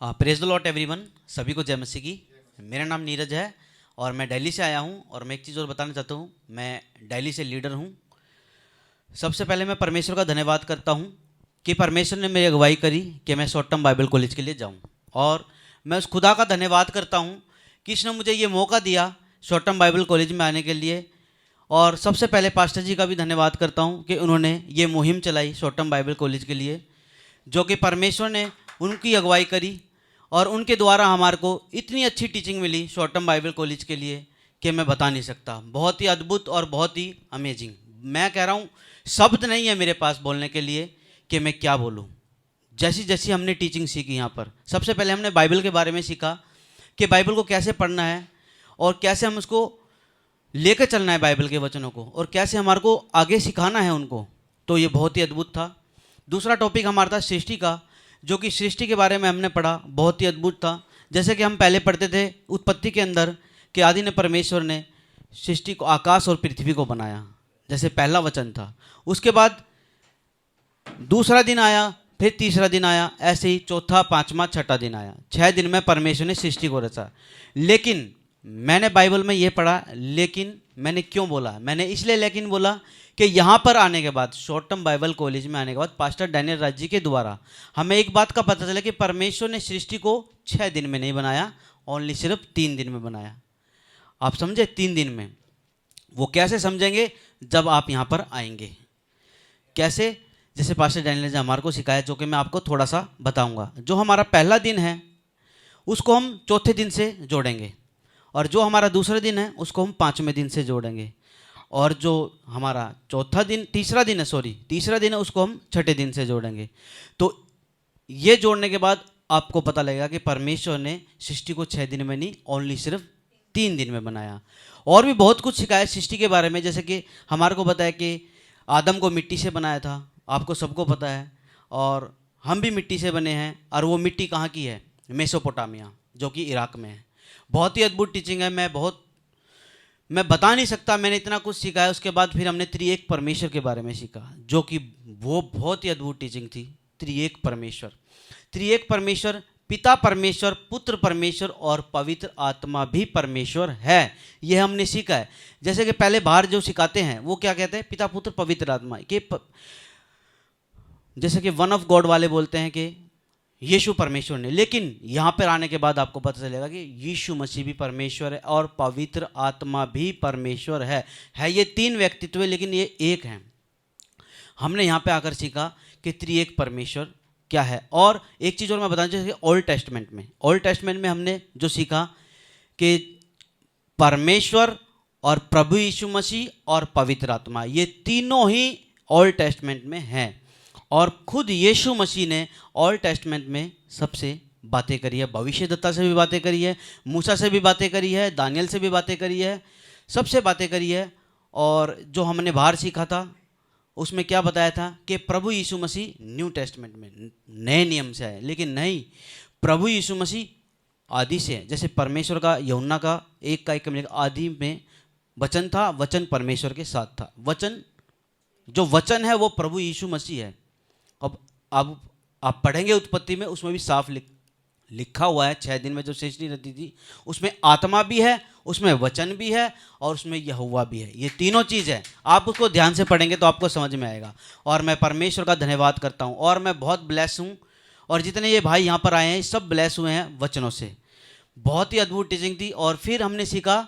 Praise the Lord everyone, सभी को जय मसीह की। मेरा नाम नीरज है और मैं दिल्ली से आया हूं। और मैं एक चीज़ और बताना चाहता हूं, मैं दिल्ली से लीडर हूं। सबसे पहले मैं परमेश्वर का धन्यवाद करता हूं कि परमेश्वर ने मेरी अगुवाई करी कि मैं शॉर्ट टर्म बाइबल कॉलेज के लिए जाऊं। और मैं उस खुदा का धन्यवाद करता हूं कि इसने मुझे ये मौका दिया शॉर्ट टर्म बाइबल कॉलेज में आने के लिए। और सबसे पहले पास्टर जी का भी धन्यवाद करता हूं कि उन्होंने ये मुहिम चलाई शॉर्ट टर्म बाइबल कॉलेज के लिए, जो कि परमेश्वर ने उनकी अगुवाई करी और उनके द्वारा हमारे को इतनी अच्छी टीचिंग मिली शॉर्ट टर्म बाइबल कॉलेज के लिए कि मैं बता नहीं सकता। बहुत ही अद्भुत और बहुत ही अमेजिंग। मैं कह रहा हूँ, शब्द नहीं है मेरे पास बोलने के लिए कि मैं क्या बोलूँ। जैसी जैसी हमने टीचिंग सीखी यहाँ पर, सबसे पहले हमने बाइबल के बारे में सीखा कि बाइबल को कैसे पढ़ना है और कैसे हम उसको लेकर चलना है बाइबल के वचनों को, और कैसे हमारे को आगे सिखाना है उनको। तो ये बहुत ही अद्भुत था। दूसरा टॉपिक हमारा था सृष्टि का, जो कि सृष्टि के बारे में हमने पढ़ा, बहुत ही अद्भुत था। जैसे कि हम पहले पढ़ते थे उत्पत्ति के अंदर कि आदि ने परमेश्वर ने सृष्टि को, आकाश और पृथ्वी को बनाया, जैसे पहला वचन था। उसके बाद दूसरा दिन आया, फिर तीसरा दिन आया, ऐसे ही चौथा, पांचवा, छठा दिन आया। 6 दिन में परमेश्वर ने सृष्टि को रचा। लेकिन मैंने बाइबल में ये पढ़ा, लेकिन मैंने क्यों बोला, मैंने इसलिए लेकिन बोला कि यहाँ पर आने के बाद, शॉर्ट टर्म बाइबल कॉलेज में आने के बाद, पास्टर डैनियल राज जी के द्वारा हमें एक बात का पता चला कि परमेश्वर ने सृष्टि को 6 दिन में नहीं बनाया, ओनली सिर्फ 3 दिन में बनाया। आप समझे? 3 दिन में। वो कैसे समझेंगे? जब आप यहाँ पर आएंगे। कैसे? जैसे पास्टर डैनियल ने हमारे को सिखाया, जो कि मैं आपको थोड़ा सा बताऊंगा। जो हमारा पहला दिन है उसको हम चौथे दिन से जोड़ेंगे, और जो हमारा दूसरा दिन है उसको हम 5वें दिन से जोड़ेंगे, और जो हमारा तीसरा दिन है उसको हम छठे दिन से जोड़ेंगे। तो ये जोड़ने के बाद आपको पता लगेगा कि परमेश्वर ने सृष्टि को 6 दिन में नहीं, ओनली सिर्फ 3 दिन में बनाया। और भी बहुत कुछ सिखाया सृष्टि के बारे में, जैसे कि हमारे को बताया कि आदम को मिट्टी से बनाया था, आपको सबको पता है। और हम भी मिट्टी से बने हैं, और वो मिट्टी कहाँ की है? मेसोपोटामिया, जो कि इराक में है। बहुत ही अद्भुत टीचिंग है। मैं बता नहीं सकता, मैंने इतना कुछ सीखा है। उसके बाद फिर हमने त्रिएक परमेश्वर के बारे में सीखा, जो कि वो बहुत ही अद्भुत टीचिंग थी। त्रिएक परमेश्वर, पिता परमेश्वर, पुत्र परमेश्वर और पवित्र आत्मा भी परमेश्वर है। यह हमने सीखा है। जैसे कि पहले बाहर जो सिखाते हैं वो क्या कहते हैं? पिता, पुत्र, पवित्र आत्मा के जैसे कि वन ऑफ गॉड वाले बोलते हैं कि यीशु परमेश्वर ने। लेकिन यहाँ पर आने के बाद आपको पता चलेगा कि यीशु मसीह भी परमेश्वर है और पवित्र आत्मा भी परमेश्वर है। ये 3 व्यक्तित्व है, लेकिन ये एक हैं। हमने यहाँ पे आकर सीखा कि त्रिएक परमेश्वर क्या है। और एक चीज़ और मैं बताना चाहूँगा, ओल्ड टेस्टमेंट में हमने जो सीखा कि परमेश्वर और प्रभु यीशु मसीह और पवित्र आत्मा, ये तीनों ही ओल्ड टेस्टमेंट में हैं। और खुद यीशु मसीह ने ओल्ड टेस्टमेंट में सबसे बातें करी है। भविष्यद्वक्ता से भी बातें करी है, मूसा से भी बातें करी है, दानियल से भी बातें करी है, सबसे बातें करी है। और जो हमने बाहर सीखा था उसमें क्या बताया था कि प्रभु यीशु मसीह न्यू टेस्टमेंट में नए नियम से आए, लेकिन नहीं, प्रभु यीशु मसीह आदि से है। जैसे परमेश्वर का, यूहन्ना का 1 में आदि में वचन था, वचन परमेश्वर के साथ था। जो वचन है वो प्रभु यीशु मसीह है। अब आप पढ़ेंगे उत्पत्ति में, उसमें भी साफ लिखा हुआ है 6 दिन में जो सृष्टि रहती थी, उसमें आत्मा भी है, उसमें वचन भी है, और उसमें यहोवा भी है। ये तीनों चीज़ है। आप उसको ध्यान से पढ़ेंगे तो आपको समझ में आएगा। और मैं परमेश्वर का धन्यवाद करता हूँ, और मैं बहुत ब्लेस हूँ। और जितने ये भाई यहाँ पर आए हैं सब ब्लेस हुए हैं वचनों से। बहुत ही अद्भुत टीचिंग थी। और फिर हमने सीखा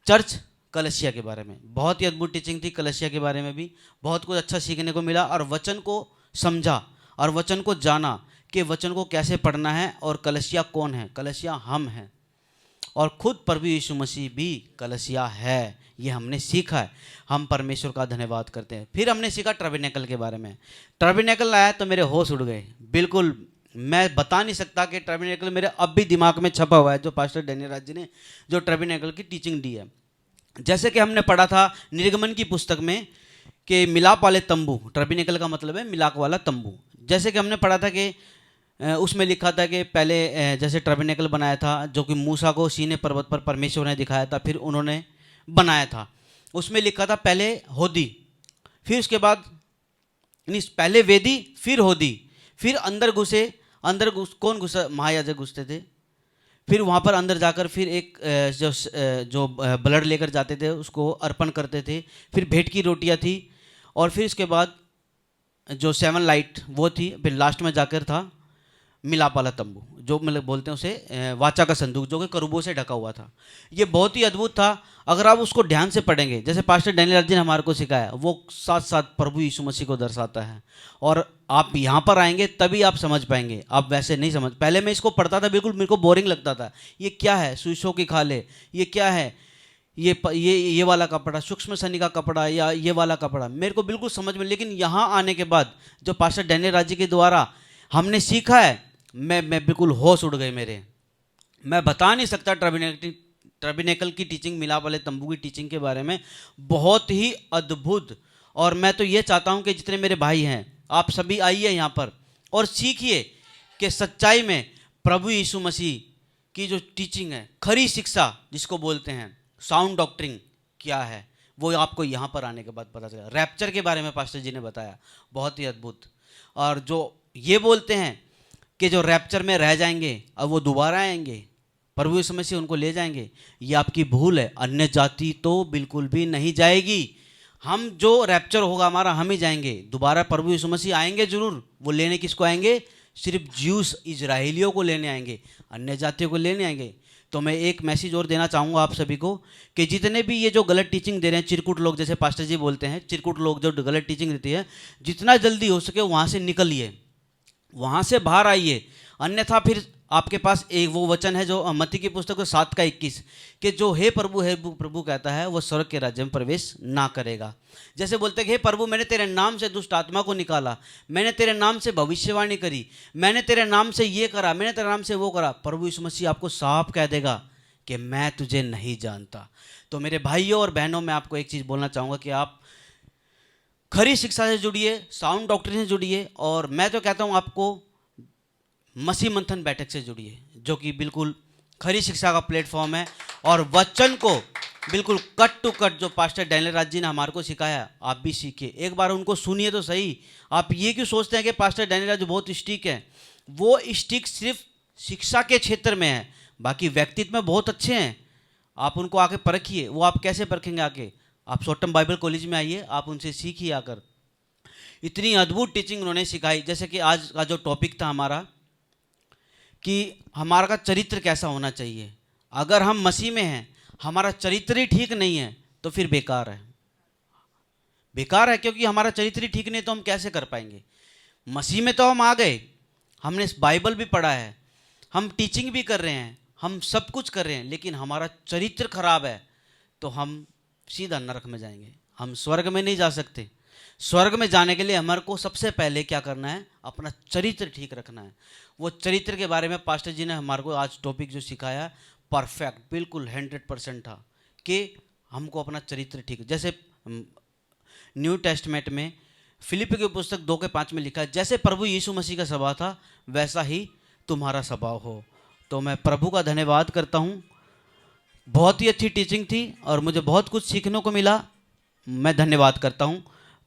चर्च कलसिया के बारे में। बहुत ही अद्भुत टीचिंग थी। कलसिया के बारे में भी बहुत कुछ अच्छा सीखने को मिला, और वचन को समझा और वचन को जाना कि वचन को कैसे पढ़ना है। और कलसिया कौन है? कलसिया हम हैं, और खुद प्रभु यीशु मसीह भी कलसिया है। ये हमने सीखा है। हम परमेश्वर का धन्यवाद करते हैं। फिर हमने सीखा टर्बिनेकल के बारे में। टर्बिनेकल आया तो मेरे होश उड़ गए। बिल्कुल मैं बता नहीं सकता कि टर्बिनेकल मेरे अब भी दिमाग में छपा हुआ है, जो पास्टर डैनियल राज जी ने जो टर्बिनेकल की टीचिंग दी है। जैसे कि हमने पढ़ा था निर्गमन की पुस्तक में कि मिलाप वाले तंबू, टर्बिनेकल का मतलब है मिलाप वाला तंबू। जैसे कि हमने पढ़ा था कि उसमें लिखा था कि पहले जैसे टर्बिनेकल बनाया था, जो कि मूसा को सीने पर्वत पर परमेश्वर ने दिखाया था, फिर उन्होंने बनाया था। उसमें लिखा था पहले होदी, फिर उसके बाद पहले वेदी, फिर होदी, फिर अंदर घुसे अंदर कौन घुसा? महायाजक घुसते थे। फिर वहाँ पर अंदर जाकर फिर एक जो ब्लड लेकर जाते थे उसको अर्पण करते थे। फिर भेंट की रोटियाँ थी, और फिर इसके बाद जो 7 लाइट वो थी। फिर लास्ट में जाकर था मिलाप वाला तंबू, जो मतलब बोलते हैं उसे वाचा का संदूक, जो कि करूबों से ढका हुआ था। ये बहुत ही अद्भुत था। अगर आप उसको ध्यान से पढ़ेंगे, जैसे पास्टर डैनियल जी ने हमारे को सिखाया, वो साथ साथ प्रभु यीशु मसीह को दर्शाता है। और आप यहाँ पर आएंगे तभी आप समझ पाएंगे, आप वैसे नहीं समझ। पहले मैं इसको पढ़ता था, बिल्कुल मेरे को बोरिंग लगता था। ये क्या है? सुइसों की खाले, ये क्या है? ये वाला कपड़ा, सूक्ष्म शनि का कपड़ा, या ये वाला कपड़ा, मेरे को बिल्कुल समझ में। लेकिन यहाँ आने के बाद जो पास्टर डैनियल राजी के द्वारा हमने सीखा है, मैं बिल्कुल होश उड़ गए मेरे। मैं बता नहीं सकता टर्बिनेकल की टीचिंग, मिलाप वाले तंबू की टीचिंग के बारे में, बहुत ही अद्भुत। और मैं तो ये चाहता हूँ कि जितने मेरे भाई हैं, आप सभी आइए यहाँ पर और सीखिए कि सच्चाई में प्रभु यीशु मसीह की जो टीचिंग है, खरी शिक्षा जिसको बोलते हैं, साउंड डॉक्ट्रिन क्या है, वो आपको यहाँ पर आने के बाद पता चला। रैप्चर के बारे में पास्टर जी ने बताया, बहुत ही अद्भुत। और जो ये बोलते हैं कि जो रैप्चर में रह जाएंगे अब वो दोबारा आएंगे, प्रभु यीशु मसीह उनको ले जाएंगे, ये आपकी भूल है। अन्य जाति तो बिल्कुल भी नहीं जाएगी। हम जो रैप्चर होगा हमारा, हम ही जाएंगे। दोबारा प्रभु यीशु मसीह आएंगे जरूर। वो लेने किसको आएंगे? सिर्फ ज्यूस इजराइलियों को लेने आएंगे, अन्य जातियों को लेने आएंगे। तो मैं एक मैसेज और देना चाहूँगा आप सभी को कि जितने भी ये जो गलत टीचिंग दे रहे हैं, चिरकुट लोग, जैसे पास्टर जी बोलते हैं, चिरकुट लोग जो गलत टीचिंग देती है, जितना जल्दी हो सके वहाँ से निकलिए, वहाँ से बाहर आइए। अन्यथा फिर आपके पास एक वो वचन है जो मत्ती की पुस्तक 7:21 कि जो हे प्रभु कहता है वो स्वर्ग के राज्य में प्रवेश ना करेगा। जैसे बोलते हैं हे प्रभु, मैंने तेरे नाम से दुष्ट आत्मा को निकाला, मैंने तेरे नाम से भविष्यवाणी करी, मैंने तेरे नाम से ये करा, मैंने तेरे नाम से वो करा। प्रभु यीशु मसीह आपको साफ कह देगा कि मैं तुझे नहीं जानता। तो मेरे भाइयों और बहनों, मैं आपको एक चीज़ बोलना चाहूँगा कि आप खरी शिक्षा से जुड़िए, साउंड डॉक्ट्रिन से जुड़िए, और मैं तो कहता हूँ आपको मसीह मंथन बैठक से जुड़िए, जो कि बिल्कुल खरी शिक्षा का प्लेटफॉर्म है। और वचन को बिल्कुल कट टू कट जो पास्टर डैनियल राज जी ने हमारे को सिखाया, आप भी सीखिए। एक बार उनको सुनिए तो सही। आप ये क्यों सोचते हैं कि पास्टर डैनियल राज बहुत स्टिक है? वो स्टिक सिर्फ शिक्षा के क्षेत्र में है, बाकी व्यक्तित्व में बहुत अच्छे हैं। आप उनको आके परखिए। वो आप कैसे परखेंगे? आके आप शॉर्ट बाइबल कॉलेज में आइए, आप उनसे सीखिए आकर। इतनी अद्भुत टीचिंग उन्होंने सिखाई। जैसे कि आज का जो टॉपिक था हमारा कि हमारा का चरित्र कैसा होना चाहिए। अगर हम मसीह में हैं, हमारा चरित्र ही ठीक नहीं है तो फिर बेकार है, बेकार है। क्योंकि हमारा चरित्र ही ठीक नहीं तो हम कैसे कर पाएंगे? मसीह में तो हम आ गए, हमने बाइबल भी पढ़ा है, हम टीचिंग भी कर रहे हैं, हम सब कुछ कर रहे हैं, लेकिन हमारा चरित्र खराब है तो हम सीधा नरक में जाएंगे, हम स्वर्ग में नहीं जा सकते। स्वर्ग में जाने के लिए हमारे को सबसे पहले क्या करना है? अपना चरित्र ठीक रखना है। वो चरित्र के बारे में पास्टर जी ने हमारे को आज टॉपिक जो सिखाया, परफेक्ट, बिल्कुल 100% था कि हमको अपना चरित्र ठीक। जैसे न्यू टेस्टमेंट में फिलिप की पुस्तक 2:5 में लिखा है, जैसे प्रभु यीशु मसीह का स्वभाव था वैसा ही तुम्हारा स्वभाव हो। तो मैं प्रभु का धन्यवाद करता हूँ। बहुत ही अच्छी टीचिंग थी और मुझे बहुत कुछ सीखने को मिला। मैं धन्यवाद करता हूँ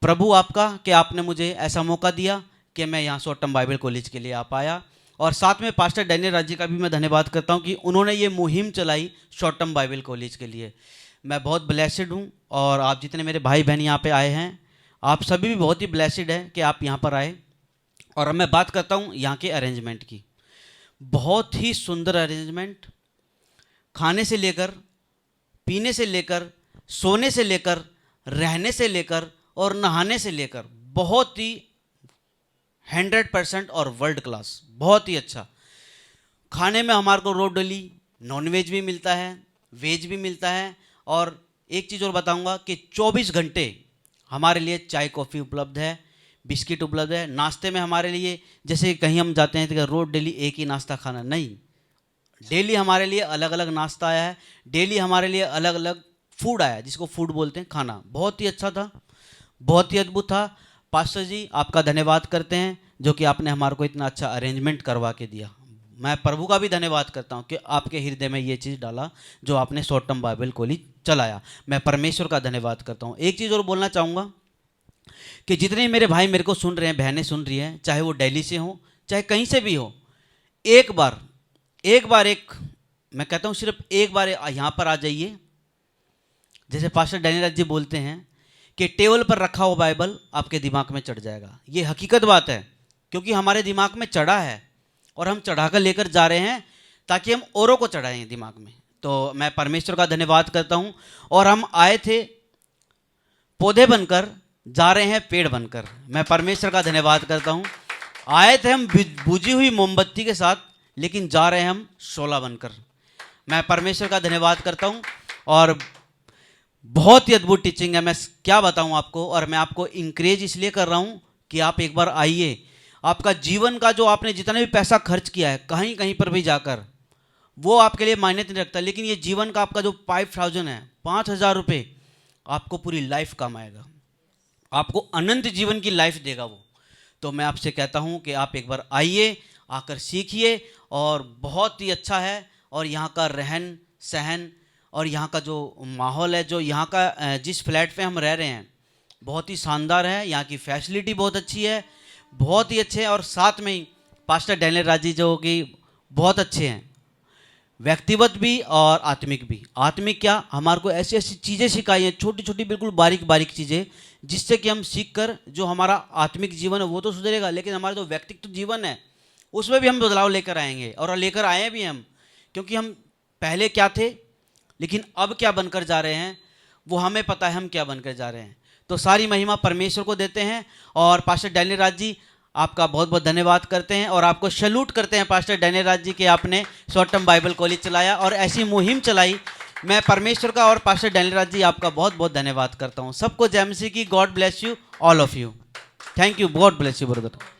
प्रभु आपका कि आपने मुझे ऐसा मौका दिया कि मैं यहाँ शॉर्ट टर्म बाइबल कॉलेज के लिए आ पाया। और साथ में पास्टर डैनियल राज जी का भी मैं धन्यवाद करता हूँ कि उन्होंने ये मुहिम चलाई शॉर्ट टर्म बाइबल कॉलेज के लिए। मैं बहुत ब्लेसिड हूँ, और आप जितने मेरे भाई बहन यहाँ पे आए हैं, आप सभी भी बहुत ही ब्लेसिड हैं कि आप यहाँ पर आए। और अब मैं बात करता हूँ यहाँ के अरेंजमेंट की। बहुत ही सुंदर अरेंजमेंट, खाने से लेकर, पीने से लेकर, सोने से लेकर, रहने से लेकर और नहाने से लेकर, बहुत ही 100% और वर्ल्ड क्लास, बहुत ही अच्छा। खाने में हमारे को रोडली नॉन वेज भी मिलता है, वेज भी मिलता है। और एक चीज़ और बताऊंगा कि 24 घंटे हमारे लिए चाय कॉफ़ी उपलब्ध है, बिस्किट उपलब्ध है। नाश्ते में हमारे लिए, जैसे कहीं हम जाते हैं तो रोज डेली एक ही नाश्ता खाना नहीं, डेली हमारे लिए अलग अलग नाश्ता आया है, डेली हमारे लिए अलग अलग फूड आया है, जिसको फूड बोलते हैं, खाना। बहुत ही अच्छा था, बहुत ही अद्भुत था। पास्टर जी आपका धन्यवाद करते हैं जो कि आपने हमारे को इतना अच्छा अरेंजमेंट करवा के दिया। मैं प्रभु का भी धन्यवाद करता हूँ कि आपके हृदय में ये चीज़ डाला जो आपने शॉर्ट टर्म बाइबल कॉलेज चलाया। मैं परमेश्वर का धन्यवाद करता हूँ। एक चीज़ और बोलना चाहूँगा कि जितने मेरे भाई मेरे को सुन रहे हैं, बहनें सुन रही हैं, चाहे वो दिल्ली से हो चाहे कहीं से भी हो, एक बार मैं कहता हूँ सिर्फ एक बार यहाँ पर आ जाइए। जैसे पास्टर डैनियल राज जी बोलते हैं कि टेबल पर रखा हुआ बाइबल आपके दिमाग में चढ़ जाएगा। ये हकीकत बात है, क्योंकि हमारे दिमाग में चढ़ा है और हम चढ़ाकर लेकर जा रहे हैं ताकि हम औरों को चढ़ाएं दिमाग में। तो मैं परमेश्वर का धन्यवाद करता हूँ। और हम आए थे पौधे बनकर, जा रहे हैं पेड़ बनकर। मैं परमेश्वर का धन्यवाद करता हूँ। आए थे हम बुझी हुई मोमबत्ती के साथ, लेकिन जा रहे हैं हम शोला बनकर। मैं परमेश्वर का धन्यवाद करता हूँ। और बहुत ही अद्भुत टीचिंग है, मैं क्या बताऊँ आपको। और मैं आपको इंकरेज इसलिए कर रहा हूँ कि आप एक बार आइए। आपका जीवन का जो आपने जितना भी पैसा खर्च किया है कहीं कहीं पर भी जाकर, वो आपके लिए मायने नहीं रखता। लेकिन ये जीवन का आपका जो 5000 है, 5000 रुपये आपको पूरी लाइफ काम आएगा, आपको अनंत जीवन की लाइफ देगा वो। तो मैं आपसे कहता हूँ कि आप एक बार आइए, आकर सीखिए। और बहुत ही अच्छा है। और यहाँ का रहन सहन और यहाँ का जो माहौल है, जो यहाँ का जिस फ्लैट पे हम रह रहे हैं, बहुत ही शानदार है। यहाँ की फैसिलिटी बहुत अच्छी है, बहुत ही अच्छे हैं। और साथ में ही पास्टर डैनियल राज जी जो कि बहुत अच्छे हैं, व्यक्तिगत भी और आत्मिक भी। आत्मिक क्या, हमारे को ऐसी ऐसी चीज़ें सिखाई हैं, छोटी छोटी बिल्कुल बारीक बारीक चीज़ें, जिससे कि हम सीख कर जो हमारा आत्मिक जीवन है वो तो सुधरेगा, लेकिन हमारा जो व्यक्तिगत जीवन है उसमें भी हम बदलाव लेकर आएंगे। और लेकर आए भी हम, क्योंकि हम पहले क्या थे लेकिन अब क्या बनकर जा रहे हैं वो हमें पता है, हम क्या बनकर जा रहे हैं। तो सारी महिमा परमेश्वर को देते हैं। और पास्टर डैनियल राज जी आपका बहुत बहुत धन्यवाद करते हैं और आपको सैल्यूट करते हैं पास्टर डैनियल राज जी के, आपने शॉर्ट टर्म बाइबल कॉलेज चलाया और ऐसी मुहिम चलाई। मैं परमेश्वर का और पास्टर डैनियल राज जी आपका बहुत बहुत धन्यवाद करता हूँ। सबको जय मसीह की। God bless you all of you. Thank you. God bless you brother.